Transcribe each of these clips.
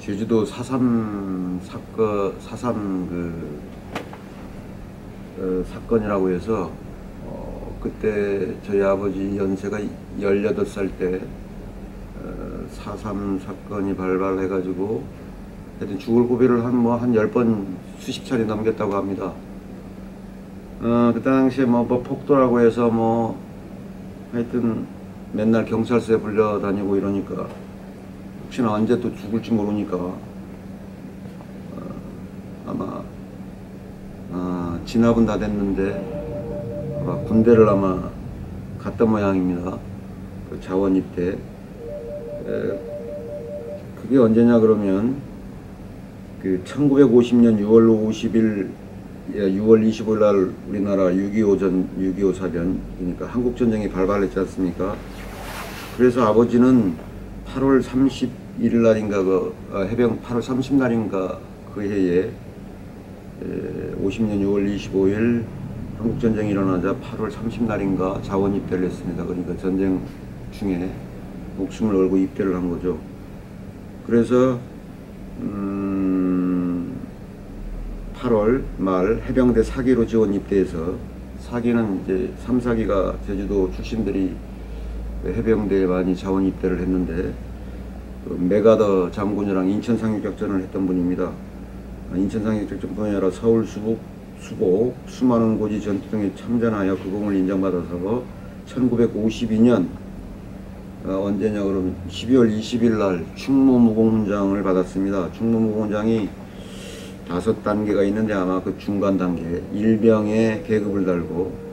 제주도 4.3 사건, 4.3 사건이라고 해서 그때 저희 아버지 연세가 18살 때 4.3 사건이 발발해가지고 하여튼 죽을 고비를 한 10번 수십 차례 넘겼다고 합니다. 그 당시에 뭐 폭도라고 해서 하여튼 맨날 경찰서에 불려다니고 이러니까 혹시나 언제 또 죽을지 모르니까 아마 진압은 다 됐는데 아마 군대를 아마 갔던 모양입니다. 그 자원 입대. 그게 언제냐 그러면 그 1950년 6월 25일 날 우리나라 6.25 사변, 그러니까 한국전쟁이 발발했지 않습니까? 그래서 아버지는 8월 31일 날인가 해병 8월 30날인가 그 해에 50년 6월 25일 한국전쟁이 일어나자 8월 30날인가 자원 입대를 했습니다. 그러니까 전쟁 중에 목숨을 걸고 입대를 한 거죠. 그래서 8월 말 해병대 4기로 지원 입대해서 4기는 이제 3사기가 제주도 출신들이 해병대에 많이 자원 입대를 했는데 메가더 장군이랑 인천 상륙작전을 했던 분입니다. 인천 상륙작전뿐 아니라 서울 수복 수많은 고지 전투 등에 참전하여 그功을 인정받아서 1952년 언제냐 그러면 12월 20일 날 충무무공훈장을 받았습니다. 충무무공훈장이 5단계가 있는데 아마 그 중간 단계 일병의 계급을 달고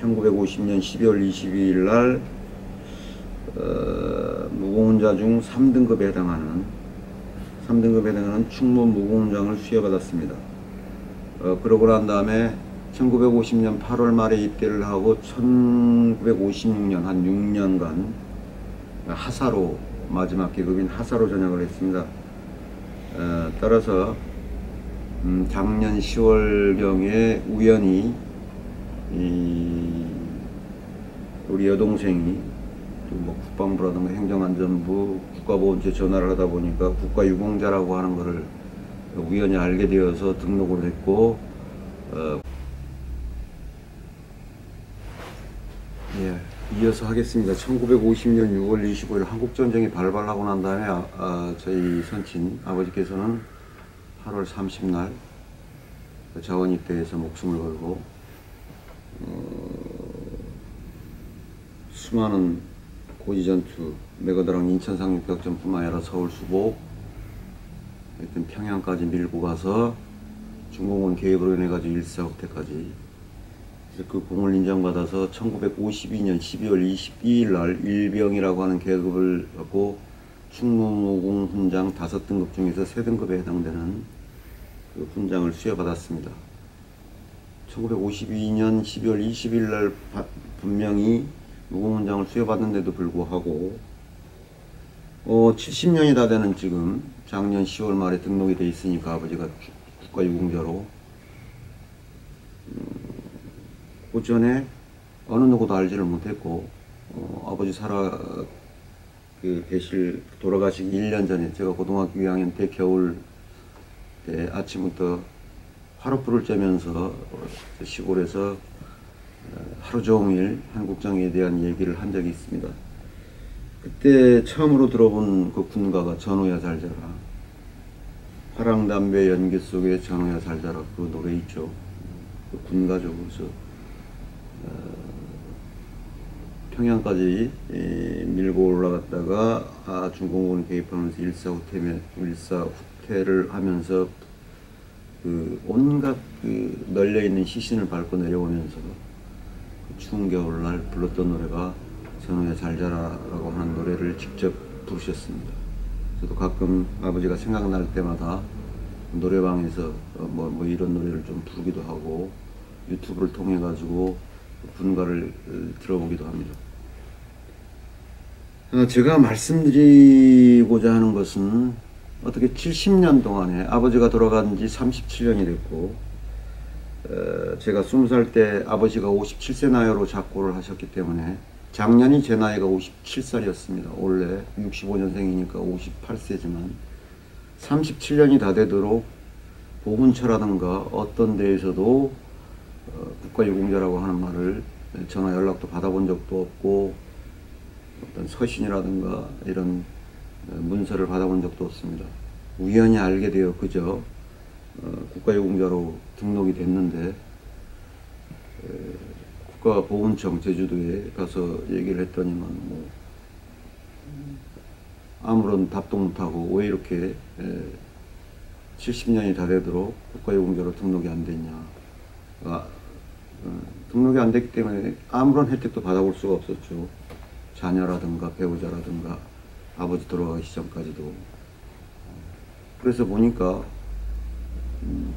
1950년 12월 22일 날 무공훈자 중 3등급에 해당하는 충무무공훈장을 수여받았습니다. 그러고 난 다음에 1950년 8월 말에 입대를 하고 1956년 한 6년간 하사로 마지막 계급인 하사로 전역을 했습니다. 따라서 작년 10월경에 우연히 우리 여동생이 국방부라든가 행정안전부, 국가보훈처에 전화를 하다 보니까 국가유공자라고 하는 것을 우연히 알게 되어서 등록을 했고 이어서 하겠습니다. 1950년 6월 25일 한국전쟁이 발발하고 난 다음에 저희 선친 아버지께서는 8월 30날 자원 입대에서 목숨을 걸고 수많은 고지전투, 메가더랑 인천 상륙작전뿐만 아니라 서울 수복, 하여튼 평양까지 밀고 가서 중공군 개입으로 인해 가지고 일사후퇴까지 그 공을 인정받아서 1952년 12월 22일 날 일병이라고 하는 계급을 갖고 충무무공 훈장 5등급 중에서 3등급에 해당되는 그 훈장을 수여받았습니다. 1952년 12월 20일 날 분명히 무공훈장을 수여받는데도 불구하고 70년이 다 되는 지금 작년 10월 말에 등록이 돼 있으니까 아버지가 국가유공자로 그 전에 어느 누구도 알지를 못했고 아버지 돌아가시기 1년 전에 제가 고등학교 2학년 때 겨울 때 아침부터 화롯불을 쬐면서 시골에서 하루 종일 한국전쟁에 대한 얘기를 한 적이 있습니다. 그때 처음으로 들어본 그 군가가 전우야 잘 자라, 화랑담배 연기 속에 전우야 잘 자라, 그 노래 있죠. 그 군가죠. 그래서 평양까지 밀고 올라갔다가 중공군 개입하면서 일사후퇴를 하면서 그 온갖 그 널려있는 시신을 밟고 내려오면서 그 추운 겨울날 불렀던 노래가 전우야 잘 자라라고 하는 노래를 직접 부르셨습니다. 저도 가끔 아버지가 생각날 때마다 노래방에서 이런 노래를 좀 부르기도 하고 유튜브를 통해 가지고 군가를 들어보기도 합니다. 제가 말씀드리고자 하는 것은 어떻게 70년 동안에 아버지가 돌아간 지 37년이 됐고 제가 20살 때 아버지가 57세 나이로 작고를 하셨기 때문에 작년이 제 나이가 57살이었습니다. 원래 65년생이니까 58세지만 37년이 다 되도록 보훈처라든가 어떤 데에서도 국가유공자라고 하는 말을 전화 연락도 받아본 적도 없고 어떤 서신이라든가 이런 문서를 받아본 적도 없습니다. 우연히 알게 되어 그저 국가유공자로 등록이 됐는데 국가보훈청 제주도에 가서 얘기를 했더니만 뭐 아무런 답도 못하고 왜 이렇게 70년이 다 되도록 국가유공자로 등록이 안 됐냐. 등록이 안 됐기 때문에 아무런 혜택도 받아볼 수가 없었죠. 자녀라든가 배우자라든가 아버지 돌아가기 전까지도. 그래서 보니까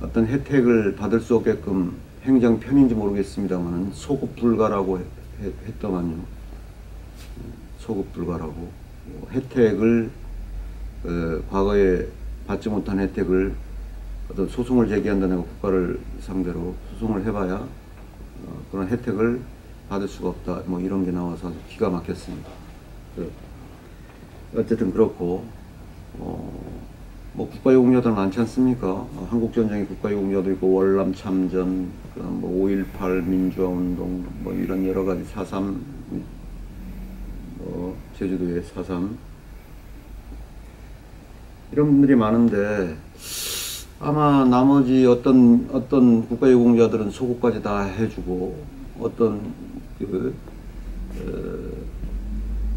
어떤 혜택을 받을 수 없게끔 행정 편인지 모르겠습니다만 소급 불가라고 했더만요. 소급 불가라고. 혜택을 과거에 받지 못한 혜택을 어떤 소송을 제기한다는 국가를 상대로 소송을 해봐야 그런 혜택을 받을 수가 없다. 뭐 이런 게 나와서 아주 기가 막혔습니다. 어쨌든 그렇고 뭐 국가유공자들 많지 않습니까? 한국전쟁의 국가유공자도 있고 월남 참전, 뭐 5.18 민주화운동, 뭐 이런 여러 가지 4.3, 제주도의 4.3 이런 분들이 많은데 아마 나머지 어떤 국가유공자들은 소고까지 다 해주고 어떤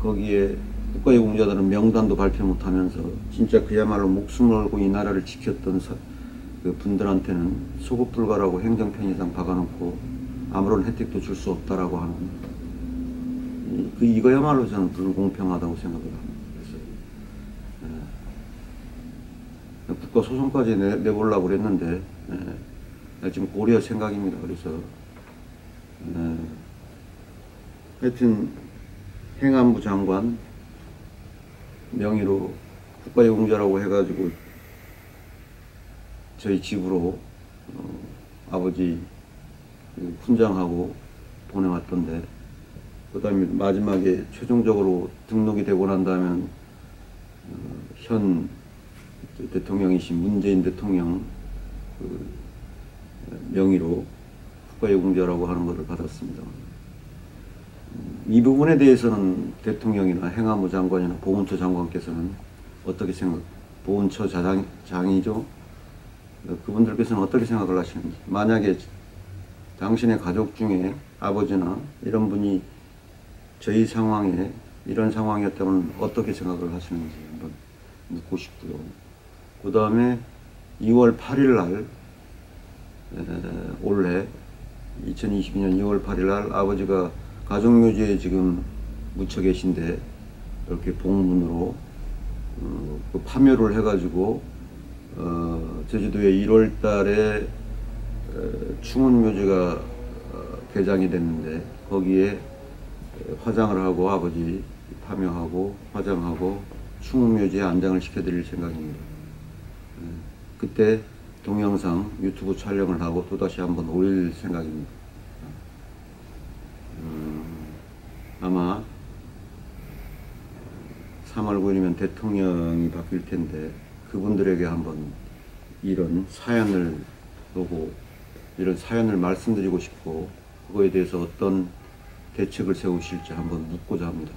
거기에 국가유공자들은 명단도 발표 못하면서 진짜 그야말로 목숨을 걸고 이 나라를 지켰던 그 분들한테는 소급 불가라고 행정편의상 박아놓고 아무런 혜택도 줄 수 없다라고 하는 이거야말로 저는 불공평하다고 생각을 합니다. 그래서 국가 소송까지 내보려고 그랬는데 지금 고려 생각입니다. 그래서 하여튼 행안부 장관 명의로 국가유공자라고 해가지고 저희 집으로 아버지 훈장하고 보내왔던데 그 다음에 마지막에 최종적으로 등록이 되고 난 다음에 현 대통령이신 문재인 대통령 명의로 국가유공자라고 하는 것을 받았습니다. 이 부분에 대해서는 대통령이나 행안부 장관이나 보훈처 장관께서는 어떻게 보훈처 장이죠? 그분들께서는 어떻게 생각을 하시는지, 만약에 당신의 가족 중에 아버지나 이런 분이 저희 상황에 이런 상황이었다면 어떻게 생각을 하시는지 한번 묻고 싶고요. 그 다음에 2월 8일 날 올해 2022년 2월 8일 날 아버지가 가족묘지에 지금 묻혀 계신데 이렇게 봉문으로 파묘를 해가지고 제주도에 1월 달에 충운묘지가 개장이 됐는데 거기에 화장을 하고 아버지 파묘하고 화장하고 충운묘지에 안장을 시켜드릴 생각입니다. 그때 동영상 유튜브 촬영을 하고 또다시 한번 올릴 생각입니다. 아마 3월 9일이면 대통령이 바뀔 텐데 그분들에게 한번 이런 사연을 보고 이런 사연을 말씀드리고 싶고 그거에 대해서 어떤 대책을 세우실지 한번 묻고자 합니다.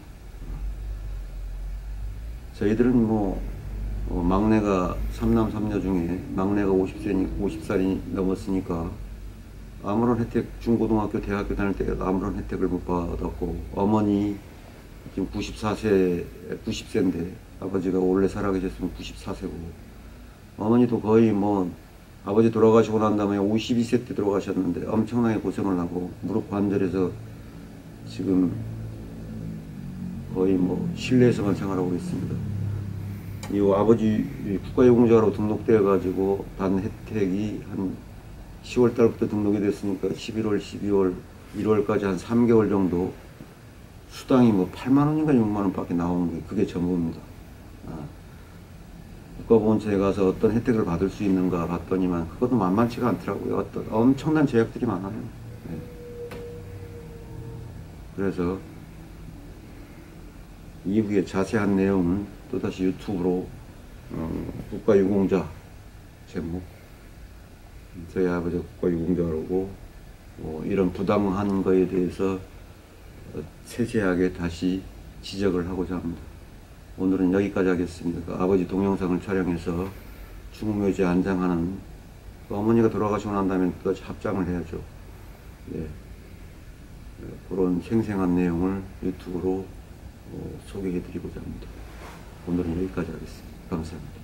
저희들은 막내가 3남 3녀 중에 막내가 50살이 넘었으니까 아무런 혜택, 중고등학교, 대학교 다닐 때 아무런 혜택을 못 받았고 어머니 지금 90세인데 아버지가 원래 살아계셨으면 94세고 어머니도 거의 아버지 돌아가시고 난 다음에 52세 때 돌아가셨는데 엄청나게 고생을 하고 무릎 관절에서 지금 거의 실내에서만 생활하고 있습니다. 이 아버지 국가유공자로 등록되어 가지고 단 혜택이 한 10월 달부터 등록이 됐으니까 11월, 12월, 1월까지 한 3개월 정도 수당이 8만 원인가 6만 원 밖에 나오는 게 그게 전부입니다. 국가보훈처에 가서 어떤 혜택을 받을 수 있는가 봤더니만 그것도 만만치가 않더라고요. 어떤 엄청난 제약들이 많아요. 네. 그래서 이후에 자세한 내용은 또다시 유튜브로 국가유공자 제목, 저희 아버지가 국가유공자라고 이런 부당한 거에 대해서 세세하게 다시 지적을 하고자 합니다. 오늘은 여기까지 하겠습니다. 그 아버지 동영상을 촬영해서 중묘지에 안장하는, 어머니가 돌아가시고 난 다음에 또 합장을 해야죠. 예. 그런 생생한 내용을 유튜브로 소개해 드리고자 합니다. 오늘은 여기까지 하겠습니다. 감사합니다.